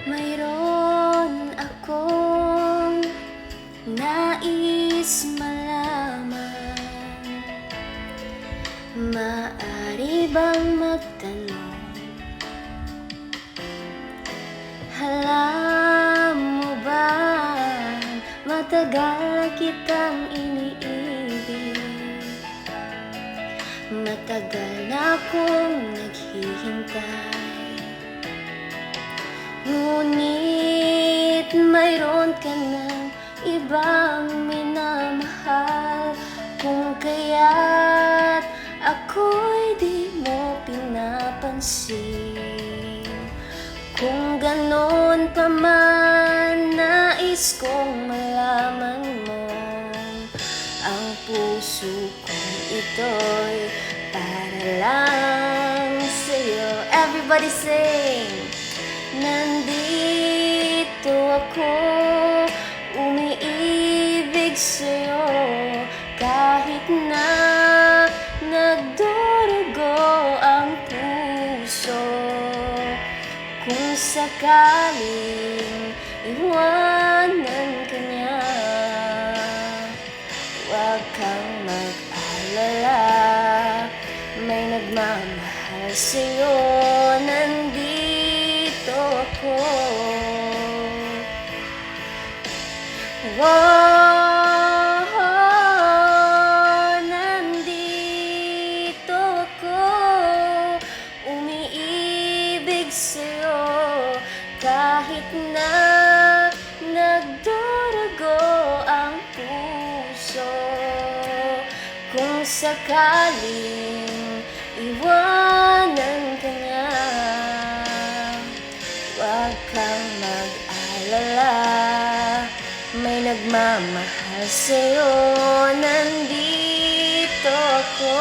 Mayroon akong nais malaman. Maaari bang magtanong? Alam mo ba, matagal na kitang iniibig. Matagal na akong naghihintay. Ngunit mayroon ka ng ibang minamahal. Kung kaya't ako'y di mo pinapansin. Kung ganon pa man, nais kong malaman mo, ang puso kong ito'y para lang sa'yo. Everybody sing! Nandito ako, umiibig sa'yo, kahit na nagdurugo ang puso. Kung sakaling iwanan ka niya, huwag kang mag-alala, may nagmamahal sa'yo. Nandito ako. Nandito ako, umiibig sa'yo, kahit na nagdurugo ang puso. Kung sakaling iwanan ka niya, huwag kang mag-alala, may nagmamahal sa'yo. Nandito ako.